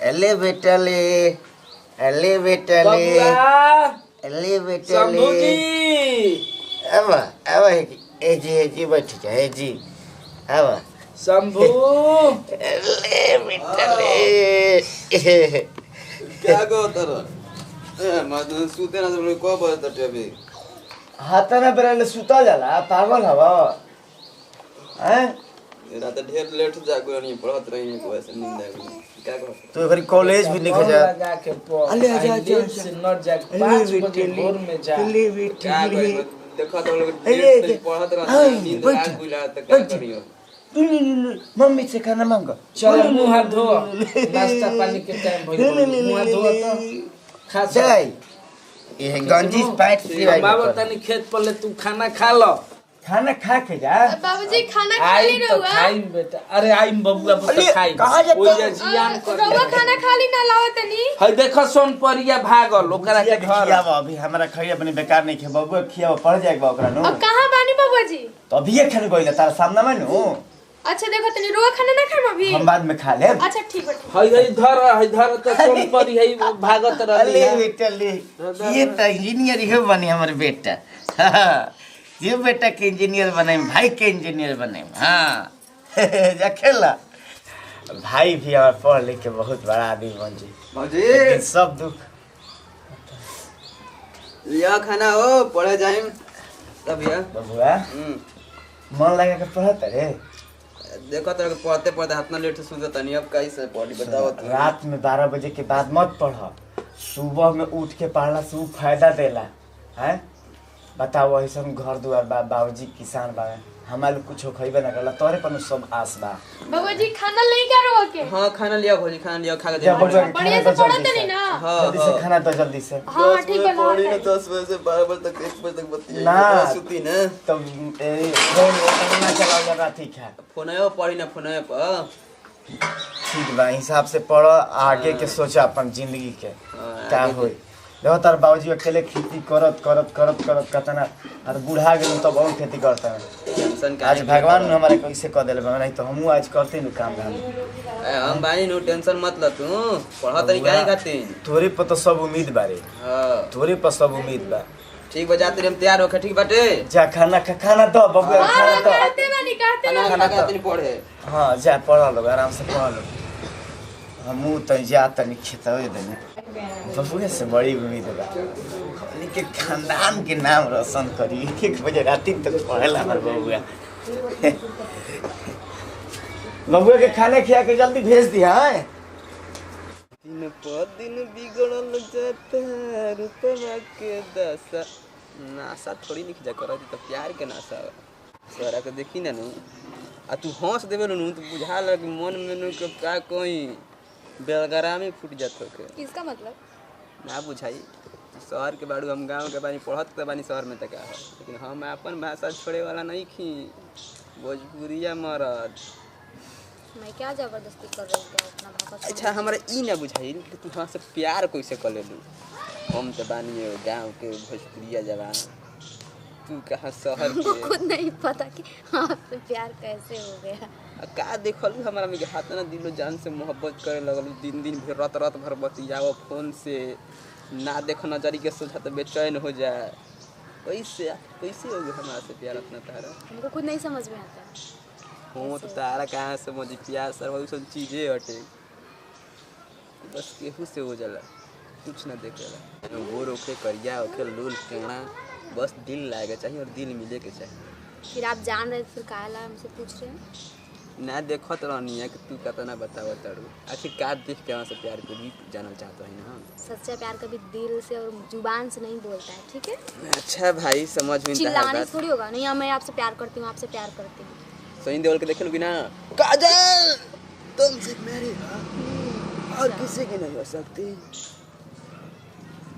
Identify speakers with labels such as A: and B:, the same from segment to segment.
A: एले बेटा ले, एले बेटा ले, एले बेटा ले। अब एजी बैठ जा एजी। अब
B: शंभू
A: एले बेटा ले।
C: क्या को तर मैं सूते ना तो को पर तटे अभी
A: हाथ ना बेरे सुता जाला पागल हवा हैं।
C: रात ढेर लेट जागो नहीं पढ़त रही को ऐसे नींद आ गई क्या कर
A: तो फिर कॉलेज भी लिख जा।
B: लगा के अले आजा से न जाग 5 बजे भोर में जा।
C: क्या कर देखो तो लोग ढेर से पढ़त रहा नींद आ गई त क्या करियो।
A: मम्मी से खाना मांगो।
B: चल मुंह हाथ धो नाश्ता पानी के टाइम भइल मुंह हाथ धो तो खा
A: जाए ये गंजी पैंट सिवाय
B: बाबा तनी खेत पर ले तू खाना खा लो।
A: खाना खा के जा
D: बाबूजी खाना खा ली
B: तो
D: रहुआ।
B: खाई बेटा अरे आई बबुआ बता खाई
A: कहां जा
B: ओइया जियान कर
D: रहुआ खाना खा ली ना लाओ तनी।
B: हई देखो सोन परिया भागल ओकरा के घर
A: खियाव अभी हमरा खइया बने बेकार नहीं खे बबुआ खियाव पड़ जाएगा ओकरा नो।
D: अब कहां बानी बाबूजी?
A: तो अभी ये खाने गइला तार सामने में नो।
D: अच्छा देखो तनी रहुआ खाना ना खाम अभी।
A: हम बाद में खा लेब।
D: अच्छा ठीक है।
B: हई धर तो सोन परी हई भागत रहली
A: अले बेटा ले ये तो इंजीनियर ही बनी हमारे बेटा। ये बेटा के इंजीनियर बने भाई के इंजीनियर बने। हाँ जा खेला भाई भी हमारे पढ़ लिख के बहुत बड़ा आदमी बन जी।
C: मौजी
A: सब दुख
C: लिया खाना हो पढ़े जाए तब या
A: बबुआ मन लगा के पढ़त रे।
C: देखो तो पढ़ते पढ़ते हाथ ना लेट से सुनते तनी अब कैसे पढ़ी बताओ तो।
A: रात में 12 बजे के बाद मत पढ़ सुबह में उठ के पढ़ला से उ फायदा देला है। बताओ ऐसा घर दुआर बाबूजी किसान बा हमारे कुछ खइबे ना करला तोरे पर सब आस बा।
D: बाबूजी खाना नहीं का रहुआ के?
C: हां खाना लिया भौजी खाना लिया खा के
A: जा बबुआ
D: बढ़िया से पढ़त नहीं ना।
A: जल्दी से खाना तो जल्दी से।
D: हां ठीक है ना।
C: पढ़ी ना 10 बजे से 12 बजे तक 1 बजे तक बत्ती
A: ना
C: सुती ना
A: तब फोन ना चलाओ जरा ठीक है।
C: फोन आयो पढ़ी ना फोन आयो पर
A: ठीक बा हिसाब से पढ़ आगे के सोचा अपन जिंदगी के क्या होई। देखो तार बाबूजी अकेले खेती करत करत करत करत कतना और बूढ़ा गेल तब और खेती करता है।
C: टेंशन
A: आज भगवान ने हमारे कैसे कर देले नहीं तो हमहू आज करते न काम धाम।
C: हम बानी नो टेंशन मत ल तू पढ़ा तरी काहे खातिर
A: तोरे पर तो सब उम्मीद बारे।
C: हां
A: तोरे पर सब उम्मीद बा।
C: ठीक बजा तेरे हम तैयार होके ठीक बाटे
A: जा खाना दो बबुआ खाना दो।
C: खाना खातिर पढ़े।
A: हां जा पढ़ लो आराम से पढ़ लो हमहू तो जा तनी खेतवे देने बबुआ से बड़ी उम्मीद बा। हमनी के खानदान के नाम रोशन करी 1 बजे रात तक पढ़ेला हमार बबुआ। बबुआ के खाने खिया के जल्दी भेज दिया है।
C: दिन पर दिन बिगड़ल जाता रुपया के दशा नासा थोड़ी नहीं खिजा करत तो प्यार के नासा सारा के देखी ना नु आ तू हंस देबे नु तो बुझा लग मन में नु के का कोई बेलगरा में फूट जात होके।
D: इसका मतलब
C: ना बुझाई शहर के बाड़ू हम गांव के बानी पढ़त के बानी शहर में तक है लेकिन हम अपन भाषा छोड़े वाला नहीं खी भोजपुरिया मरद।
D: मैं क्या जबरदस्ती कर रही हूं अपना भाषा।
C: अच्छा हमारा ई ना बुझाई कि तू हमरा से प्यार कैसे कर लेलू। हम तो बानी गांव के भोजपुरिया जवान तू कहाँ शहर के
D: खुद नहीं पता कि आपसे प्यार कैसे हो गया।
C: का देखलू हमारा में हाथ ना दिलो जान से मोहब्बत करे लगलू दिन दिन भर रात भर बतियाओ फोन से ना देखो नजरी के सोचा तो बेचैन हो जाए कैसे हो गया हमारा से प्यार अपना तारा
D: हमको खुद नहीं समझ में आता।
C: हो तो तारा कहाँ से मुझे प्यार सर वही सब चीजें हटे बस केहू से हो जाला कुछ ना देखेला गोर ओके करिया ओके लूल टेढ़ा बस दिल लाएगा चाहिए और दिल मिले के चाहिए।
D: फिर आप जान रहे फिर काहे हमसे पूछ रहे हैं?
C: ना देखत रहनी है कि तू कतना बतावत तारू आखिर का देख के वहाँ से प्यार को भी जानना चाहता है ना।
D: सच्चा प्यार कभी दिल से और जुबान से नहीं बोलता है ठीक है।
C: अच्छा भाई समझ में
D: चिल्लाने से थोड़ी होगा। नहीं मैं आपसे प्यार करती हूँ आपसे प्यार करती हूँ।
C: सही देवल के देखे बिना काजल तुमसे मेरी और किसी की नहीं हो सकती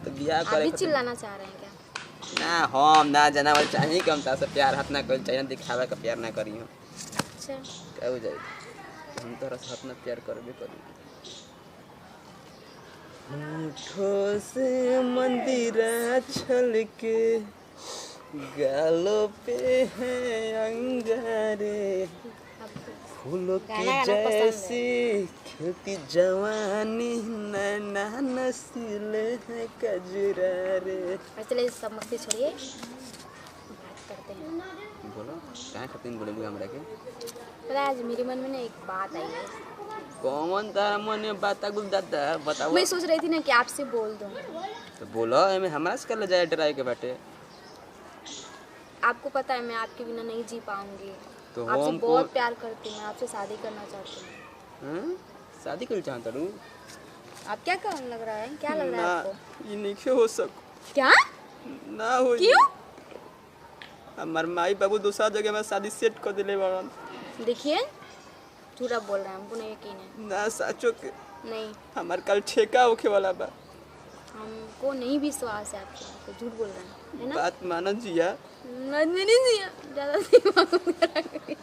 C: तो ब्याह करे
D: अभी चिल्लाना चाह रहे हैं क्या?
C: ना हम ना जाना वाला चाहिए कि हम तासे प्यार हाथ ना कर चाहिए दिखावे का प्यार ना करियो।
D: अच्छा
C: क्या हो जाए हम तो रस हाथ ना प्यार करबे करी। होठों से मंदिरा छल के गालों पे है अंगारे फूलों की जैसी कि जवानी नैना नसीले है कजरा रे।
D: चलिए सब मस्ती छोड़िए, बात करते हैं।
C: बोलो कहाँ खातिर बोले हमरा के?
D: पता है आज मेरे मन में ना एक बात आई है।
C: कौन तारा मन में बात गुल दादा बताओ।
D: मैं सोच रही थी ना कि आपसे बोल दूं।
C: तो बोलो एमे हमरा से कर ले जाए डराए के बाटे।
D: आपको पता है मैं आपके बिना नहीं जी पाऊंगी।
C: तो
D: आपसे
C: हम
D: बहुत प्यार करती हूँ, आपसे शादी करना चाहती हूँ।
C: शादी कर चाहता हूँ।
D: आप क्या कहने लग रहा है? क्या लग रहा है आपको?
C: ये नहीं हो सको।
D: क्या?
C: ना हो।
D: क्यों?
C: हमार माई बाबू दूसरा जगह में शादी सेट कर दिले बाड़न।
D: देखिए झूठा बोल रहे हैं, हमको नहीं यकीन है।
C: ना सचो के
D: नहीं,
C: हमार कल ठेका होके वाला बा।
D: हमको नहीं विश्वास है आपके बात पे, झूठ बोल रहे हैं, है ना?
C: बात मानो जिया।
D: नहीं जिया, ज्यादा दिमाग।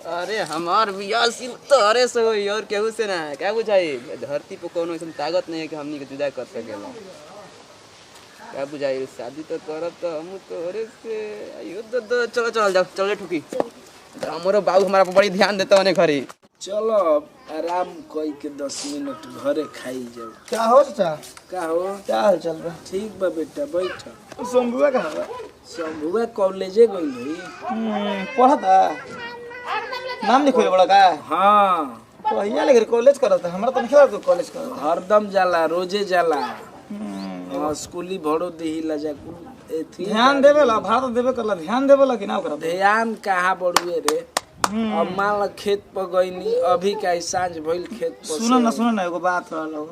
C: अरे हमार बियाह सिर्फ तोरे से होई और केहू से ना। क्या बुझाई धरती पे कोनो ऐसा ताकत नहीं है कि हमनी के जुदा कर सकेला। क्या बुझाई शादी तो करब तो हम तोरे से। अयो दो चलो चल जाओ चले ठुकी। हमारो बाबू हमारा पर बड़ी ध्यान देता है घरी।
B: चलो आराम कोई के 10 मिनट घरे खाई जाओ।
A: क्या हो चाचा?
B: का हो?
A: क्या हाल चल रहा?
B: ठीक बा बेटा बैठ।
A: शंभुआ कहाँ बा?
B: शंभुआ कॉलेजे गई होई।
A: पढ़ा था? नाम लिखो बड़ा का?
B: हाँ
A: पहिया लेकर कॉलेज करता। हमरा तो नहीं लगा कॉलेज कर।
B: हरदम जाला, रोजे जाला। स्कूली भरो देही लजा एथी
A: ध्यान देवे ला, भात देवे करला, ध्यान देवे ला कि ना ओकरा?
B: ध्यान कहाँ बड़ुए रे। अब मान ला खेत पर गईनी, अभी का सांझ भइल खेत पर।
A: सुनो ना एगो बात वाला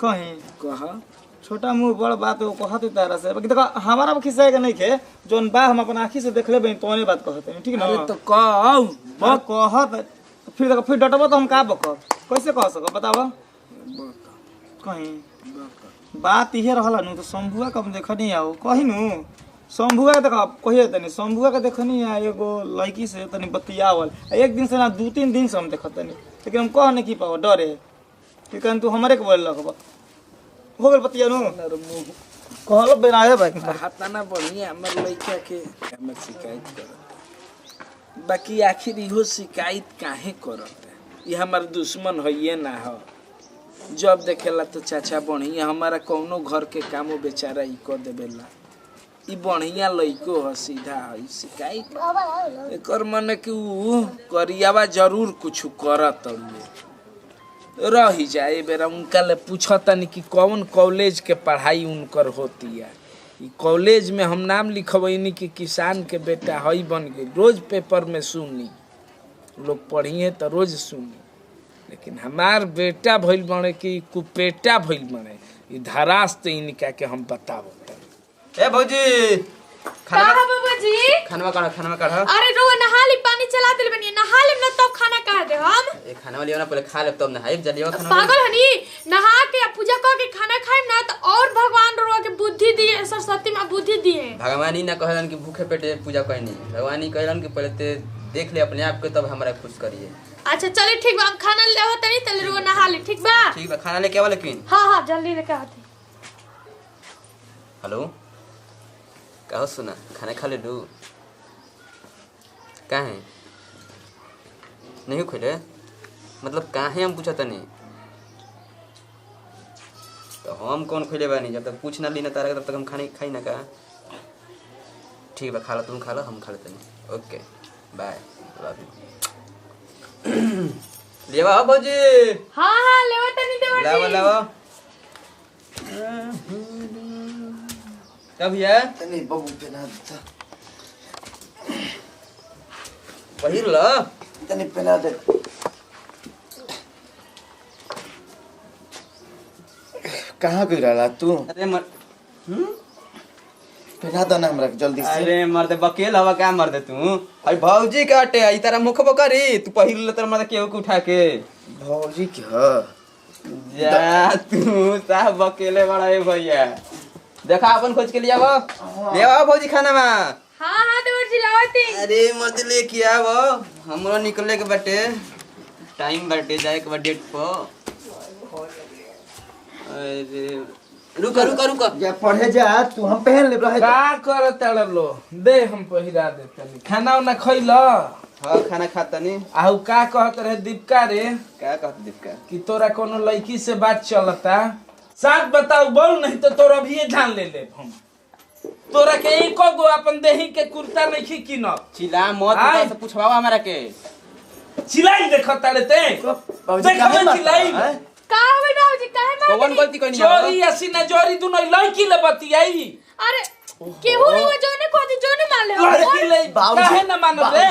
A: कहीं
B: कह।
A: छोटा मुंह बड़ बात वो कहत तारा से। बाकी देखो हमारा खिस्सा के नहीं खे, जोन बा हम अपन आंखी से देख लेबे तोने बात कहते हैं, ठीक ना?
B: अरे तो कह
A: बा कहत फिर देखो फिर डटबो तो हम का बकब? कैसे कह सको बतावा? कहीं बात इहे रहला नु तो शंभुआ कब देखनी आओ कहीं नु। शंभुआ के देखो कहिए तनी शंभुआ के देखनी आ एगो लड़की से तनी बतियावल एक दिन से ना 2-3 दिन से हम देखत तनी, लेकिन हम कह नहीं की पाओ डरे कि कहन तू हमरे के बोल लगबा हो गेल बतिया नु कहलो बनाए भाई
B: हाथाना बढ़िया हमर लइका के हमर शिकायत कर। बाकी आखिर इहो शिकायत काहे करत? ये हमार दुश्मन हइए ना हो। जब देखेला तो चाचा बढ़िया हमारा कौनो घर के कामो बेचारा ई कर देवेला। ई बढ़िया लइको ह, सीधा है। शिकायत एकर मन कि ऊ करियावा जरूर कुछ करत रही जाए। बेरा उनका ले पूछतनी कि कौन कॉलेज के पढ़ाई उनकर होती है। ई कॉलेज में हम नाम लिखवैनी कि किसान के बेटा हई बन गई। रोज पेपर में सुनी, लोग पढ़िए तो रोज सुनी, लेकिन हमार बेटा भइल बने कि कुपेटा भइल बने। ई धरास तो इनका के हम बताबो।
C: ए भौजी
E: खाना बाबा जी
C: खाना काढ़ा।
E: अरे रो नहा ली, पानी चला दिल बनी, नहा ले ना तब खाना काढ़ दे हम।
C: ए खाना वाली ना पहले खा ले तब नहाई जल्दी खाना।
E: पागल हनी, नहा के पूजा कर के खाना खाए ना तो और भगवान रो के बुद्धि दिए, सरस्वती मां बुद्धि दिए।
C: भगवान ही ना कहलन कि भूखे पेटे पूजा करनी। भगवान ही कहलन कि पहले ते देख ले अपने आप के तब हमरा खुश करिए।
E: अच्छा चले ठीक बा, हम खाना ले आवत नहीं तले रो नहा ले, ठीक बा?
C: ठीक बा खाना लेके आवा लेकिन।
E: हां जल्दी लेके आते।
C: हेलो कहो सुना खाना खा ले लू? काहे नहीं खोले मतलब काहे हम पूछत नहीं? तो हम कौन खोले बानी? जब तक पूछ ना ली ना तारा तब तक हम खाने खाई ना का। ठीक बा खा लो, तुम खा लो हम खा लेते नहीं। ओके बाय लव यू। लेवा आओ भौजी।
E: हां लेवा तनी देवा
C: लावा लावा कब है
A: तनी बाबू पहना दे
C: पहिर ल
A: तनी पहना दे। कहाँ गई रहा तू?
C: अरे मर
A: पहना दो ना हमरा जल्दी से।
C: अरे मर्दे बकेल हवा क्या मर्दे तू? अरे भौजी काटे आई तारा मुख बकरी तू पहिर ले तर मर्दे केहू के उठा के।
A: भौजी क्या
C: जा तू सा बकेले बड़ा है भैया। देखा अपन खोज के लिया वो ले आओ भौजी खाना में।
E: हां देवर जी लावती।
C: अरे मर्दे ले के आओ हमरो निकले के बाटे टाइम बाटे जाए के बा डेट पर। अरे रुका रुका रुका
A: जा पढ़े जा तू हम पहन ले रहे।
B: का करत लो दे हम पहिरा देतनी। खाना उना खइला?
C: हाँ खाना खाता नहीं।
B: आहू का कहत रहे दीपका रे
C: क्या कहते दीपका?
B: कि तोरा कोनो लड़की से बात चलता? साथ बताओ, बोल नहीं तो तोरा भी ये जान ले हम। तोरा के एको गो अपन देही के कुर्ता नहीं किन।
C: चिल्ला मत, बेटा से पूछवाओ हमारा के।
B: चिल्लाई देखता रे ते देखबे चिल्लाई
E: का होई बाबूजी काहे मार
C: कौन गलती करनी है?
B: चोरी असीना जोरी दुनो लड़की ले बतियाई।
E: अरे केहू रे जोने कोदी जोने मान ले
B: लड़की ले काहे न मानब रे?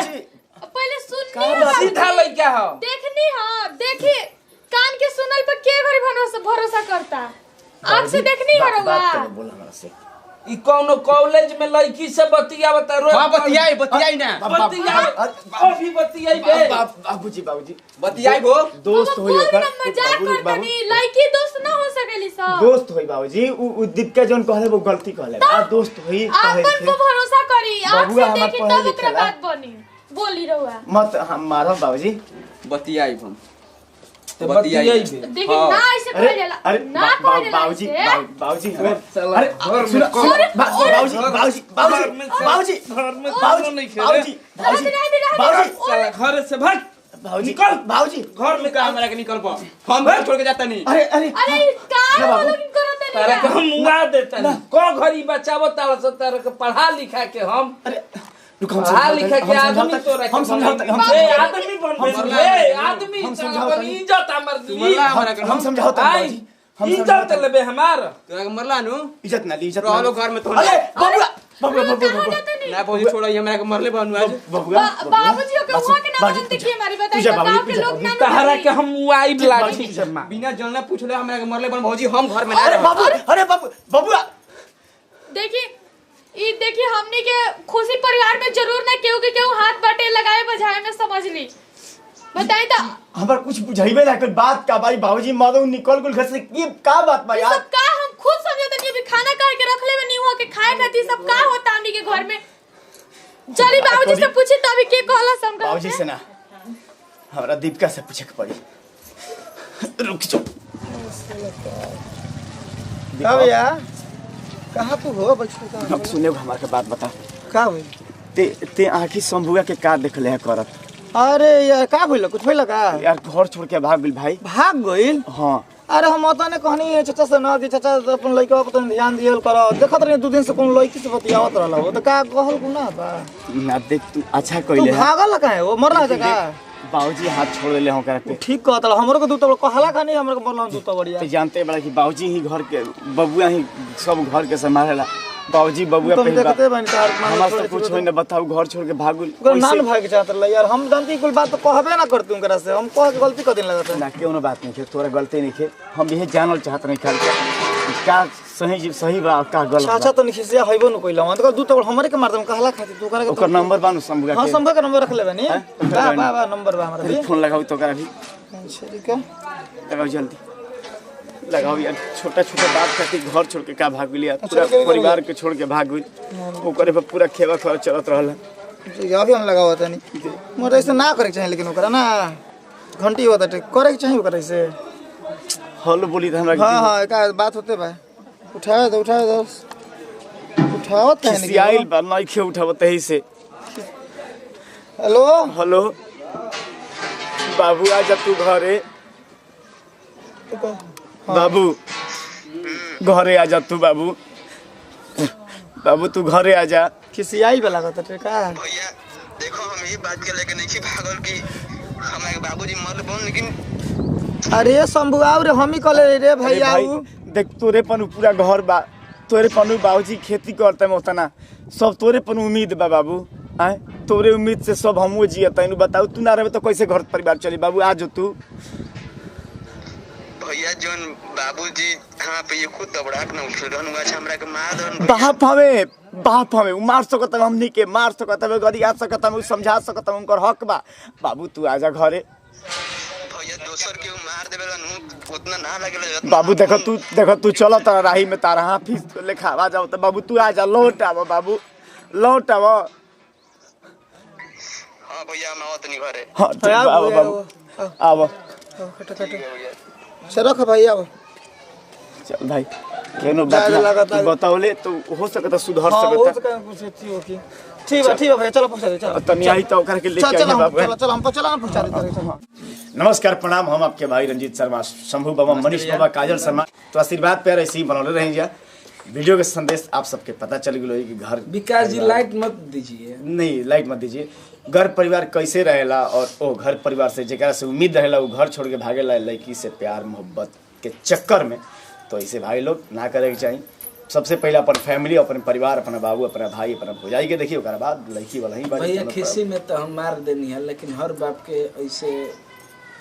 E: पहले सुननी
B: सीधा लइका हो।
E: देखनी हां देखी कान के सुनल पर के घरी भरोसा करता। आंख से देखनी हरवा।
A: बोल हमरा से
B: ई कोनो कॉलेज में लड़की से बतियावता रोज।
C: हां बतियाई ना।
B: अभी बतियाई बे।
A: बाबूजी
C: बतियाई वो
A: दोस्त होई ओकर।
E: मजाक करतनी लड़की दोस्त ना हो सकेली सब।
A: दोस्त होई बाबूजी, उ दीपका जोन कहले वो गलती कहले। आ दोस्त होई कहे
E: अपन को भरोसा करी। आंख से
A: हमार
E: देखी
A: पढ़े
E: तब ओकरा
A: लिखेला।
E: बात बनी। बोली रहुआ
A: मत हम मारो बाबूजी।
C: बतियाई हम
B: तो बतियाई बे।
E: देखी ना ऐसे कह जाला ना कह जाला
A: बाबूजी बाबूजी
B: अरे
A: अरे
B: घर
A: सुनो
B: में कौन
A: बाबूजी बाबूजी
B: साला घर से भाग
A: बाबूजी
B: निकल।
A: बाबूजी
B: घर में
C: का हमरा के निकल पा। हम घर छोड़ के जाता नहीं।
A: अरे अरे
E: अरे का बोलूं करत
B: तारा के
E: नहीं।
B: हम मुआ देता को घड़ी बचावो तारा से तारा के पढ़ा लिखा के हम
A: अरे रुक हम
B: पढ़ा लिखा के आदमी तो रखे।
A: हम समझाते
B: ए आदमी बन ए आदमी अपन इज्जत हमर दी।
C: मरला हमरा के
A: हम समझाते बाबूजी।
B: इज्जत लेबे हमार।
C: तोरा के मरला नु
A: इज्जत ना ली इज्जत
C: रहलो घर में तो।
A: अरे बबुआ
C: ना बोली छोड़ा हमरा के मरले बनू आज।
A: बबुआ
E: बाबूजी के हुआ के ना बोलते कि हमारी बताई गांव के लोग ना
B: तारा के हम मुआई लाठी से मार।
C: बिना जानले पूछले हमरा के मरले बन भौजी हम घर में ना
A: अरे
C: रह।
A: बाबू अरे बबुआ
E: देखी ई देखी हमनी के खुशी परिवार में जरूर ना केहू के केहू हाथ बाटे लगाए बजाए में समझ ली। बताई तो
A: हमार कुछ बुझाइबे ना कर बात का भाई बाबूजी मारो निकल गुल घर से ये का बात बा यार।
E: सब का हम खुद समझते नहीं अभी खाना खा के रख लेवे नहीं हुआ के खाए खाती सब का होता हमनी के घर में। चली बाबूजी से पूछी तो अभी के कहला समझ
A: बाबूजी से ना हमरा दीपिका से पूछे के पड़ी। रुक जाओ
F: का भैया कहाँ तू हो बच्चों का?
A: अब सुने हमारे बात बता
F: का हुई?
A: ते आखी शंभुआ के का देखले है करत?
F: अरे यार का भइल कुछ भइल का?
A: यार घर छोड़ के भाग गेल भाई।
F: भाग गइल?
A: हां
F: अरे हम ओता ने कहनी चाचा से ना कि चाचा अपन लइका पर ध्यान दियल कर। देखत रही 2 दिन से कोन लइकी से बतियावत रहल हो तो का कहल गुना बा?
A: ना देख तू अच्छा
F: तू
A: कइले है।
F: भागल का है वो मरला है का?
A: बाबूजी हाथ छोड़ देले हो करे पे।
F: ठीक कहत हमरो के दूत कहला का नहीं हमरो के मरला दूत बढ़िया।
A: ते जानते बड़ा कि बाबूजी ही घर के बबुआ ही सब घर के संभालेला। बाबूजी बबुआ
F: तुम
A: पे
F: देखते बन कार
A: हमरा से कुछ होई ना बताओ घर छोड़ के भागुल।
F: नान भाग चाहत रह यार। हम जानती कुल बात तो कहबे ना करती उनकरा से। हम कह के गलती कर दिन लगत
A: ना कोनो बात नहीं है तोरा गलती नहीं है। हम यही जानल चाहत नहीं खाली का सही बा का गलत बा।
F: चाचा तो निखिसिया हइबो न कइला हम तो दूत हमरे के मार दम कहला खाती तू करे के
A: ओकर नंबर बानु शंभुआ
F: हां
A: के।
F: संभव का नंबर रख लेबे नी।
A: बा,
F: बा नंबर बा हमरा भी।
A: फोन लगाओ तो करा भी
F: ठीक है
A: लगाओ जल्दी लगाओ यार। छोटा छोटा बात करके घर छोड़ के का भाग गेलिया पूरा परिवार के छोड़ के भाग गई। ओकरे पे पूरा खेवा खर चलत रहल।
F: ठीक है अभी हम लगाओ तनी मोर ऐसे ना करे के चाहिए लेकिन ओकरा ना घंटी होता करे के चाहिए ओकरा ऐसे।
A: हल बोली त हमरा
F: हां हां का बात होते बा। उठाओ दो उठाओ तनी
A: सियाइल बा नहीं खे उठावत ही से।
F: हेलो
A: हेलो बाबू आजा तू घरे। बाबू घरे आजा तू बाबू। बाबू तू घरे आजा।
F: खिसियाई वाला का का
G: भैया देखो हम ये बात के लेके नहीं भागल कि हमारे बाबूजी मर बोल लेकिन
F: अरे शंभू आउ रे हम ही कहले रे भैया
A: भाई देख तोरे पनु पूरा घर बा। तोरे पनु बाबूजी खेती करते में उतना सब तोरे पनु उम्मीद बा बाबू। आए तोरे उम्मीद से सब हमहू जियत। बताऊ तू ना रहे तो कैसे घर परिवार चली। बाबू आज तू
G: भैया जोन बाबूजी हाँ पे ये खुद तबड़ाक न उठल रहन हुआ हमरा के मार दन
A: बाप हमें उ मार सकत हम हमनी के मार सकत हम गरिया सकत हम समझा सकत हम उनकर हक बा। बाबू तू आजा घरे।
G: भैया दोसर के मार देबेलन उतना ना लगेला।
A: बाबू देखो तू चलो तारा राही में तारा हाफिज लेखा आवाज आओ तो बाबू तू आजा लौट आव। बाबू लौट आव।
G: हां भैया हम आवत नहीं घरे।
A: हां ठीक बा आव बाबू आव।
F: से रख भाई आव।
A: चल भाई
H: केनो बात बताओले तो हो सकता सुधर
F: हाँ हो
H: सकता
F: सके कुछ अच्छी हो की ठीक है भैया चलो पहुंचा दे चलो
H: तनी आई तो करके लेके
F: चल
H: आइए बाबू
F: चल चल हम चला ना पहुंचा दे चलो
H: नमस्कार प्रणाम हम आपके भाई रंजीत शर्मा शंभू बाबा मनीष बाबा काजल शर्मा तो आशीर्वाद प्यार ऐसे ही बनौले रही जा वीडियो के संदेश आप सबके पता चल गई कि घर
B: विकास जी लाइट मत दीजिए
H: नहीं लाइट मत दीजिए घर परिवार कैसे रहेला और ओ घर परिवार से जेकरा से उम्मीद रहेला वो घर छोड़ के भागेला लड़की से प्यार मोहब्बत के चक्कर में तो ऐसे भाई लोग ना करे के चाहिए सबसे पहले अपन फैमिली अपन परिवार अपना बाबू अपना भाई अपना भौजाई के देखिए ओकरा बाद लड़की वाला ही
B: भैया खिसी में तो हम मार देनी है लेकिन हर बाप के ऐसे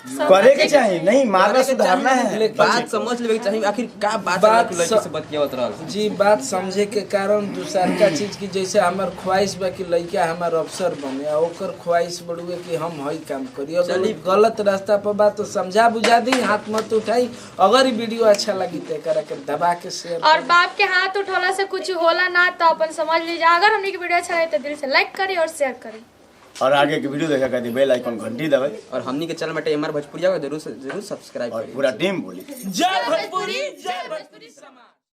H: करे के चाहिए नहीं मारना सुधारना है
C: बात समझ लेवे के चाहिए आखिर का बात
B: बात
C: लड़की से बतियावत रहल
B: जी बात समझे के कारण दूसर का चीज की जैसे हमार ख्वाहिश बा कि लड़का हमार अफसर बने आ ओकर ख्वाहिश बढ़ुए कि हम हई काम करी अगर गलत रास्ता पर बात तो समझा बुझा दी हाथ मत उठाई अगर ये वीडियो अच्छा लगी तो करा के दबा के शेयर
E: और बाप के हाथ उठौला से कुछ होला ना तो अपन समझ लीजिए अगर हमने की वीडियो अच्छा लगे तो दिल से लाइक करें और शेयर करें
H: और आगे की वीडियो देखा कर बेल आइकन घंटी दबाए
C: और हमनी के चैनल में एमआर भोजपुरिया को जरूर सब्सक्राइब
H: और
C: करिए
H: पूरा टीम बोली
B: जय भोजपुरी समाज।